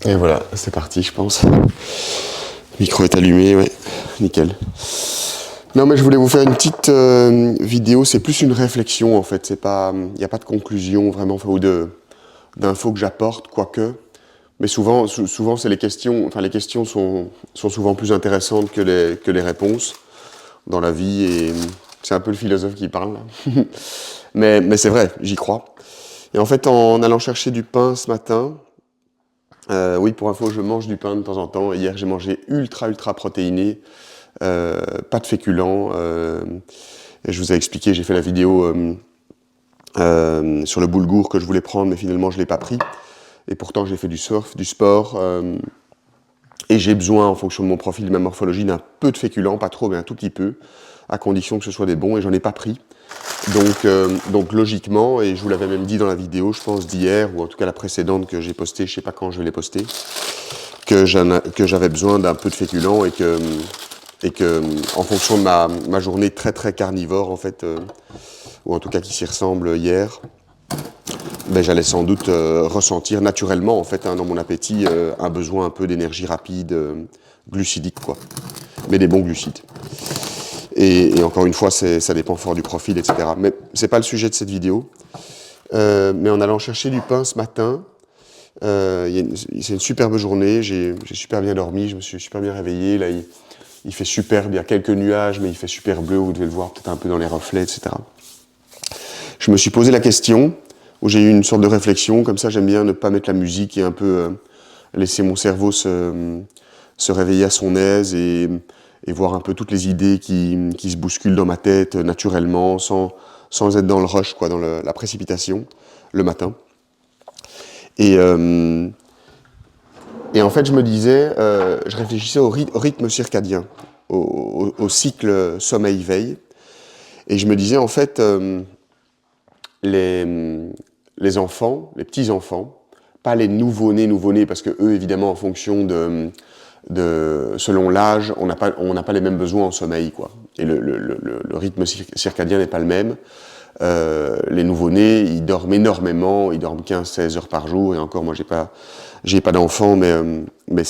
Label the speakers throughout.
Speaker 1: Et voilà, c'est parti, je pense. Le micro est allumé, ouais, nickel. Non, mais je voulais vous faire une petite vidéo. C'est plus une réflexion en fait. C'est pas, il n'y a pas de conclusion vraiment, enfin, ou d'infos que j'apporte, quoique. Mais souvent, c'est les questions. Enfin, les questions sont souvent plus intéressantes que les réponses dans la vie. Et c'est un peu le philosophe qui parle. Mais c'est vrai, j'y crois. Et en fait, en allant chercher du pain ce matin. Oui, pour info, je mange du pain de temps en temps. Hier, j'ai mangé ultra protéiné, pas de féculents. Et je vous ai expliqué, j'ai fait la vidéo sur le boulgour que je voulais prendre, mais finalement, je ne l'ai pas pris. Et pourtant, j'ai fait du surf, du sport. Et j'ai besoin, en fonction de mon profil, de ma morphologie, d'un peu de féculents, pas trop, mais un tout petit peu, à condition que ce soit des bons, et j'en ai pas pris. Donc logiquement, et je vous l'avais même dit dans la vidéo, je pense d'hier, ou en tout cas la précédente que j'ai postée, je sais pas quand je l'ai postée, que j'avais besoin d'un peu de féculents et que en fonction de ma journée très carnivore en fait, ou en tout cas qui s'y ressemble hier, ben, j'allais sans doute ressentir naturellement en fait dans mon appétit un besoin un peu d'énergie rapide, glucidique quoi, mais des bons glucides. Et encore une fois, ça dépend fort du profil, etc. Mais c'est pas le sujet de cette vidéo. Mais en allant chercher du pain ce matin, c'est une superbe journée, j'ai super bien dormi, je me suis super bien réveillé. Là, il fait superbe, il y a quelques nuages, mais il fait super bleu, vous devez le voir peut-être un peu dans les reflets, etc. Je me suis posé la question, où j'ai eu une sorte de réflexion, comme ça j'aime bien ne pas mettre la musique et un peu laisser mon cerveau se réveiller à son aise et voir un peu toutes les idées qui se bousculent dans ma tête naturellement, sans être dans le rush, quoi, dans la précipitation, le matin. Et en fait, je me disais, je réfléchissais au rythme circadien, au cycle sommeil-veille. Et je me disais, en fait, les enfants, les petits-enfants, pas les nouveau-nés, parce que eux, évidemment, en fonction selon l'âge, on n'a pas les mêmes besoins en sommeil, quoi. Et le rythme circadien n'est pas le même. Les nouveau-nés, ils dorment énormément, ils dorment 15-16 heures par jour, et encore, moi, j'ai pas d'enfants, mais bon,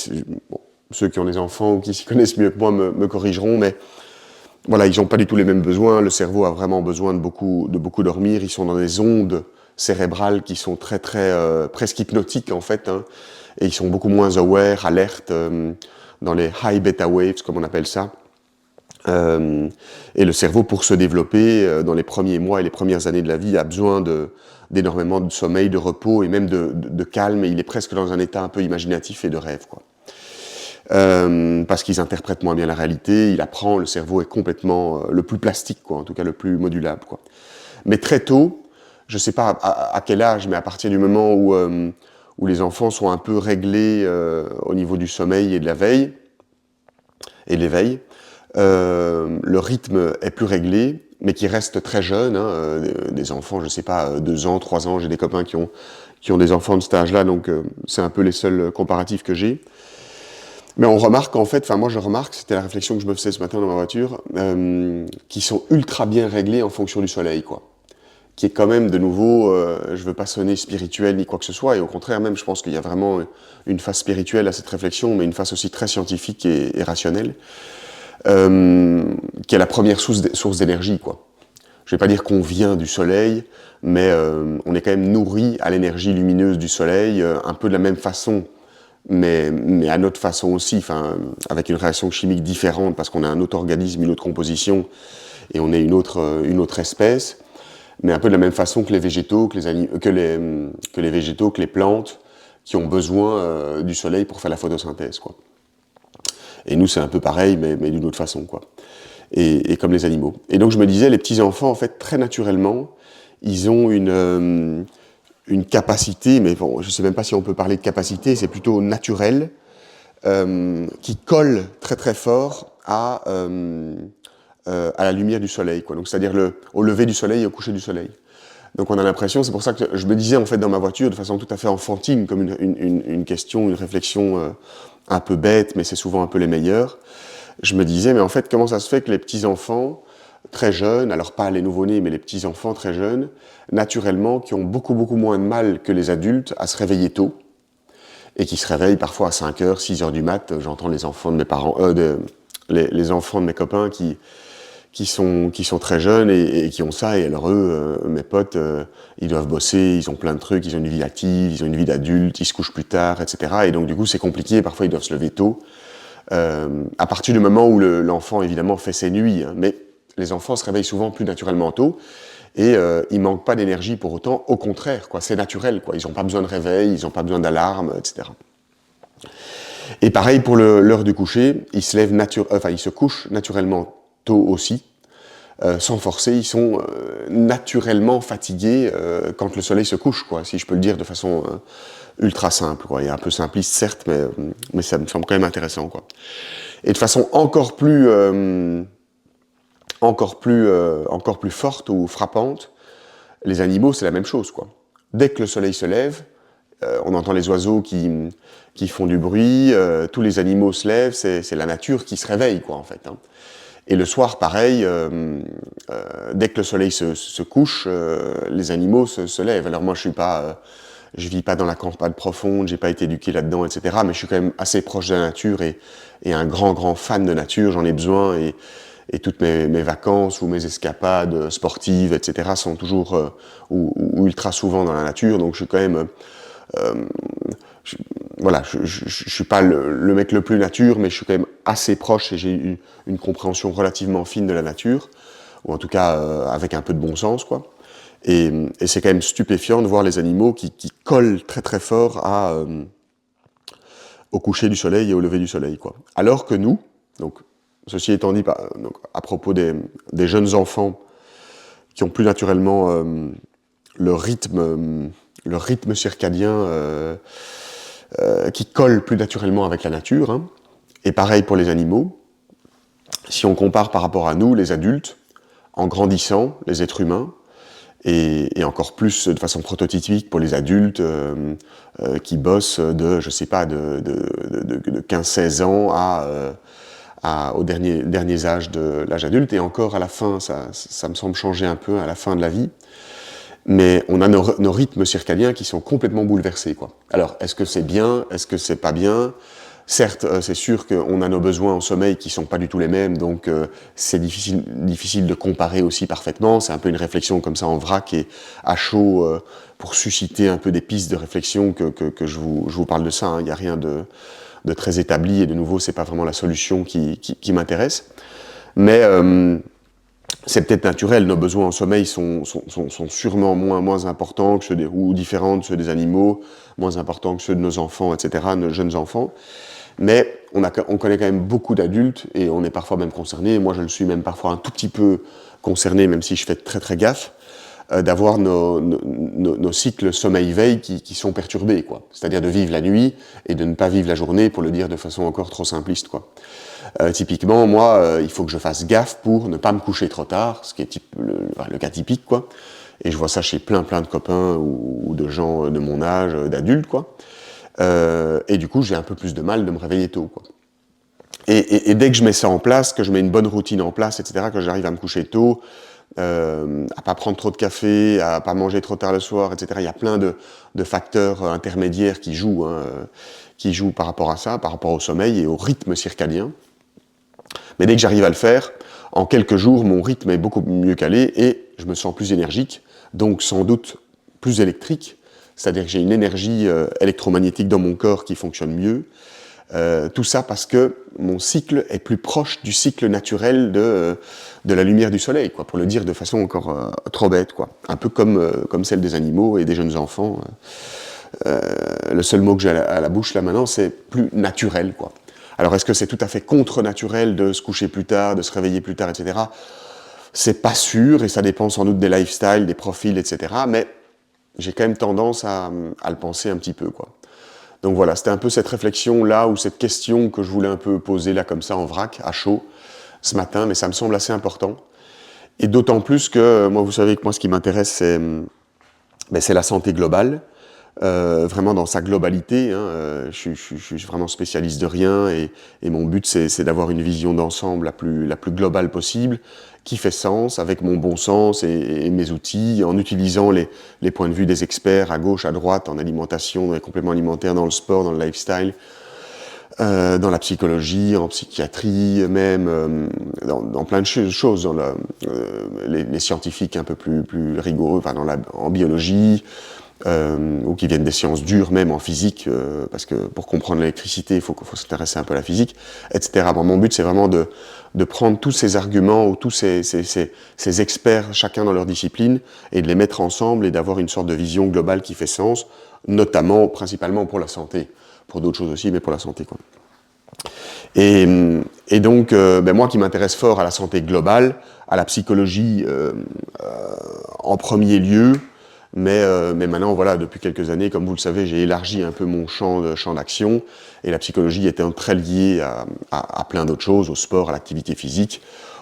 Speaker 1: ceux qui ont des enfants ou qui s'y connaissent mieux que moi me corrigeront, mais voilà, ils n'ont pas du tout les mêmes besoins. Le cerveau a vraiment besoin de beaucoup dormir. Ils sont dans des ondes cérébrales qui sont presque hypnotiques en fait, hein, et ils sont beaucoup moins aware, alertes, dans les high beta waves comme on appelle ça. Et le cerveau, pour se développer dans les premiers mois et les premières années de la vie, a besoin d'énormément de sommeil, de repos et même de calme. Et il est presque dans un état un peu imaginatif et de rêve, quoi. Parce qu'ils interprètent moins bien la réalité, il apprend, le cerveau est complètement le plus plastique, quoi, en tout cas le plus modulable, quoi. Mais très tôt, je ne sais pas à quel âge, mais à partir du moment où les enfants sont un peu réglés au niveau du sommeil et de la veille, et de l'éveil, le rythme est plus réglé, mais qui reste très jeune, hein, des enfants, je ne sais pas, 2 ans, 3 ans, j'ai des copains qui ont des enfants de cet âge-là, donc c'est un peu les seuls comparatifs que j'ai. Mais on remarque en fait, enfin moi je remarque, c'était la réflexion que je me faisais ce matin dans ma voiture, qui sont ultra bien réglés en fonction du soleil, quoi. Qui est quand même de nouveau, je veux pas sonner spirituel ni quoi que ce soit, et au contraire même, je pense qu'il y a vraiment une face spirituelle à cette réflexion, mais une face aussi très scientifique et rationnelle, qui est la première source d'énergie, quoi. Je vais pas dire qu'on vient du soleil, mais on est quand même nourri à l'énergie lumineuse du soleil, un peu de la même façon, mais à notre façon aussi, enfin, avec une réaction chimique différente, parce qu'on a un autre organisme, une autre composition, et on est une autre espèce, mais un peu de la même façon que les végétaux, que les végétaux, que les plantes, qui ont besoin du soleil pour faire la photosynthèse, quoi. Et nous, c'est un peu pareil, mais d'une autre façon, quoi. Et comme les animaux. Et donc, je me disais, les petits-enfants, en fait, très naturellement, ils ont une capacité, mais bon, je ne sais même pas si on peut parler de capacité, c'est plutôt naturel, qui colle très fort à la lumière du soleil, quoi. Donc, c'est-à-dire au lever du soleil et au coucher du soleil. Donc on a l'impression, c'est pour ça que je me disais en fait dans ma voiture, de façon tout à fait enfantine, comme une question, une réflexion un peu bête, mais c'est souvent un peu les meilleures, je me disais, mais en fait, comment ça se fait que les petits-enfants très jeunes, alors pas les nouveau-nés, mais les petits-enfants très jeunes, naturellement, qui ont beaucoup moins de mal que les adultes à se réveiller tôt, et qui se réveillent parfois à 5 heures, 6 heures du mat. J'entends les enfants de mes parents, les enfants de mes copains qui sont très jeunes et qui ont ça, et alors eux, mes potes, ils doivent bosser, ils ont plein de trucs, ils ont une vie active, ils ont une vie d'adulte, ils se couchent plus tard, etc. Et donc du coup c'est compliqué, parfois ils doivent se lever tôt. À partir du moment où l'enfant évidemment fait ses nuits, hein, mais les enfants se réveillent souvent plus naturellement tôt, et ils manquent pas d'énergie pour autant, au contraire, quoi, c'est naturel, quoi. Ils n'ont pas besoin de réveil, ils n'ont pas besoin d'alarme, etc. Et pareil pour l'heure du coucher, ils se couchent naturellement tôt aussi, sans forcer, ils sont naturellement fatigués quand le soleil se couche, quoi, si je peux le dire de façon ultra simple, quoi. Il est un peu simpliste certes, mais ça me semble quand même intéressant, quoi. Et de façon encore plus forte ou frappante, les animaux, c'est la même chose, quoi. Dès que le soleil se lève, on entend les oiseaux qui font du bruit, tous les animaux se lèvent, c'est la nature qui se réveille, quoi, en fait, hein. Et le soir, pareil, dès que le soleil se couche, les animaux se lèvent. Alors moi, je vis pas dans la campagne profonde, j'ai pas été éduqué là-dedans, etc. Mais je suis quand même assez proche de la nature et un grand fan de nature. J'en ai besoin et toutes mes vacances ou mes escapades sportives, etc. sont toujours ou ultra souvent dans la nature. Donc je suis quand même voilà, je suis pas le mec le plus nature, mais je suis quand même assez proche et j'ai une compréhension relativement fine de la nature, ou en tout cas avec un peu de bon sens, quoi. Et c'est quand même stupéfiant de voir les animaux qui collent très très fort au coucher du soleil et au lever du soleil, quoi. Alors que nous, donc ceci étant dit, donc, à propos des jeunes enfants qui ont plus naturellement leur rythme circadien qui colle plus naturellement avec la nature, hein. Et pareil pour les animaux. Si on compare par rapport à nous, les adultes, en grandissant, les êtres humains, et encore plus de façon prototypique pour les adultes qui bossent de, je sais pas, de 15-16 ans aux derniers âges de l'âge adulte, et encore à la fin, ça me semble changer un peu à la fin de la vie. Mais on a nos rythmes circadiens qui sont complètement bouleversés, quoi. Alors, est-ce que c'est bien? Est-ce que c'est pas bien? Certes, c'est sûr qu'on a nos besoins en sommeil qui sont pas du tout les mêmes, donc c'est difficile de comparer aussi parfaitement. C'est un peu une réflexion comme ça en vrac et à chaud pour susciter un peu des pistes de réflexion que je vous parle de ça, hein. Il n'y a rien de très établi et de nouveau, c'est pas vraiment la solution qui m'intéresse. Mais c'est peut-être naturel, nos besoins en sommeil sont sûrement moins importants que ceux ou différents de ceux des animaux, moins importants que ceux de nos enfants, etc., nos jeunes enfants. Mais on connaît quand même beaucoup d'adultes, et on est parfois même concerné, moi je le suis même parfois un tout petit peu concerné, même si je fais très très gaffe, d'avoir nos cycles sommeil-veille qui sont perturbés, quoi. C'est-à-dire de vivre la nuit et de ne pas vivre la journée, pour le dire de façon encore trop simpliste, quoi. Typiquement, moi, il faut que je fasse gaffe pour ne pas me coucher trop tard, ce qui est le cas typique, quoi. Et je vois ça chez plein de copains ou de gens de mon âge, d'adultes, quoi. Et du coup, j'ai un peu plus de mal de me réveiller tôt, quoi. Et dès que je mets ça en place, que je mets une bonne routine en place, etc., que j'arrive à me coucher tôt, à pas prendre trop de café, à pas manger trop tard le soir, etc., il y a plein de facteurs intermédiaires qui jouent par rapport à ça, par rapport au sommeil et au rythme circadien. Mais dès que j'arrive à le faire, en quelques jours, mon rythme est beaucoup mieux calé et je me sens plus énergique, donc sans doute plus électrique, c'est-à-dire que j'ai une énergie électromagnétique dans mon corps qui fonctionne mieux. Tout ça parce que mon cycle est plus proche du cycle naturel de la lumière du soleil, quoi, pour le dire de façon encore trop bête, quoi. Un peu comme celle des animaux et des jeunes enfants. Le seul mot que j'ai à la bouche là maintenant, c'est plus naturel, quoi. Alors est-ce que c'est tout à fait contre-naturel de se coucher plus tard, de se réveiller plus tard, etc. C'est pas sûr, et ça dépend sans doute des lifestyles, des profils, etc. Mais j'ai quand même tendance à le penser un petit peu, quoi. Donc voilà, c'était un peu cette réflexion-là, ou cette question que je voulais un peu poser là, comme ça, en vrac, à chaud, ce matin, mais ça me semble assez important. Et d'autant plus que, moi, vous savez que moi, ce qui m'intéresse, c'est la santé globale. vraiment dans sa globalité, hein. Je suis vraiment spécialiste de rien et mon but c'est d'avoir une vision d'ensemble la plus globale possible, qui fait sens avec mon bon sens et mes outils, en utilisant les points de vue des experts à gauche, à droite, en alimentation, dans les compléments alimentaires, dans le sport, dans le lifestyle, dans la psychologie, en psychiatrie, même dans plein de choses, dans les scientifiques un peu plus rigoureux, enfin en biologie, ou qui viennent des sciences dures, même en physique, parce que pour comprendre l'électricité, il faut s'intéresser un peu à la physique, etc. Bon, mon but, c'est vraiment de prendre tous ces arguments ou tous ces experts, chacun dans leur discipline, et de les mettre ensemble et d'avoir une sorte de vision globale qui fait sens, notamment, principalement pour la santé, pour d'autres choses aussi, mais pour la santé, quoi. Et donc, moi qui m'intéresse fort à la santé globale, à la psychologie en premier lieu, mais maintenant, voilà, depuis quelques années, comme vous le savez, j'ai élargi un peu mon champ d'action, et la psychologie étant très liée à plein d'autres choses, au sport, à l'activité physique,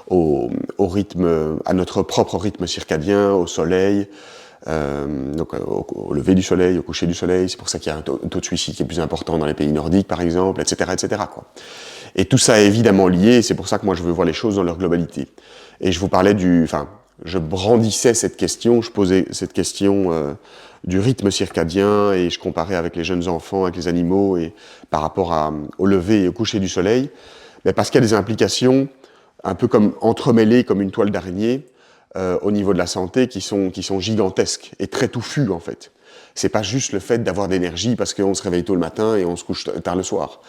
Speaker 1: au rythme, à notre propre rythme circadien, au soleil, donc au lever du soleil, au coucher du soleil. C'est pour ça qu'il y a un taux de suicide qui est plus important dans les pays nordiques, par exemple, etc., etc., quoi. Et tout ça est évidemment lié, et c'est pour ça que moi je veux voir les choses dans leur globalité. Et je vous parlais je brandissais cette question, je posais cette question du rythme circadien, et je comparais avec les jeunes enfants, avec les animaux, et par rapport au lever et au coucher du soleil, mais parce qu'il y a des implications un peu comme entremêlées comme une toile d'araignée au niveau de la santé qui sont gigantesques et très touffues en fait. C'est pas juste le fait d'avoir d'énergie parce qu'on se réveille tôt le matin et on se couche tard le soir.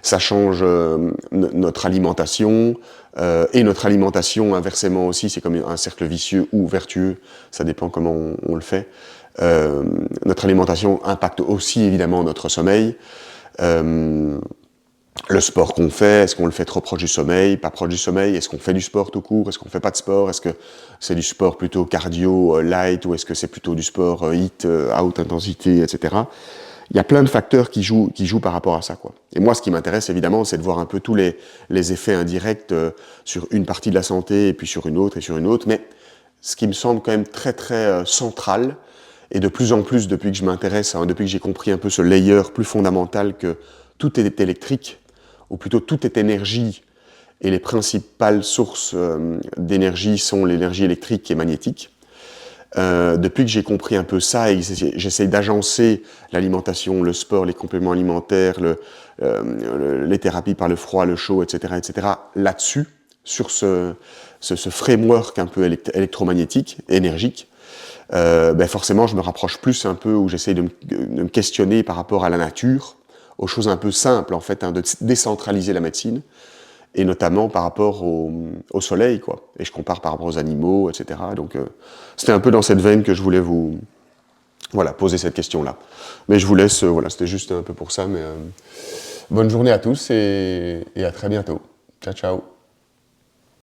Speaker 1: Ça change notre alimentation, et notre alimentation inversement aussi, c'est comme un cercle vicieux ou vertueux, ça dépend comment on le fait. Notre alimentation impacte aussi évidemment notre sommeil. Le sport qu'on fait, est-ce qu'on le fait trop proche du sommeil, pas proche du sommeil? Est-ce qu'on fait du sport tout court? Est-ce qu'on fait pas de sport? Est-ce que c'est du sport plutôt cardio, light, ou est-ce que c'est plutôt du sport HIIT, haute intensité, etc. Il y a plein de facteurs qui jouent par rapport à ça, quoi. Et moi, ce qui m'intéresse évidemment, c'est de voir un peu tous les effets indirects sur une partie de la santé, et puis sur une autre, et sur une autre. Mais ce qui me semble quand même très très central, et de plus en plus depuis que je m'intéresse, depuis que j'ai compris un peu ce layer plus fondamental que tout est électrique, ou plutôt tout est énergie, et les principales sources d'énergie sont l'énergie électrique et magnétique. Depuis que j'ai compris un peu ça, et j'essaie d'agencer l'alimentation, le sport, les compléments alimentaires, les thérapies par le froid, le chaud, etc., là-dessus, sur ce framework un peu électromagnétique, énergique, forcément je me rapproche plus un peu, où j'essaie de me questionner par rapport à la nature, aux choses un peu simples en fait, de décentraliser la médecine, et notamment par rapport au soleil, quoi. Et je compare par rapport aux animaux, etc. Donc c'était un peu dans cette veine que je voulais vous poser cette question-là. Mais je vous laisse, c'était juste un peu pour ça, mais bonne journée à tous et à très bientôt. Ciao, ciao.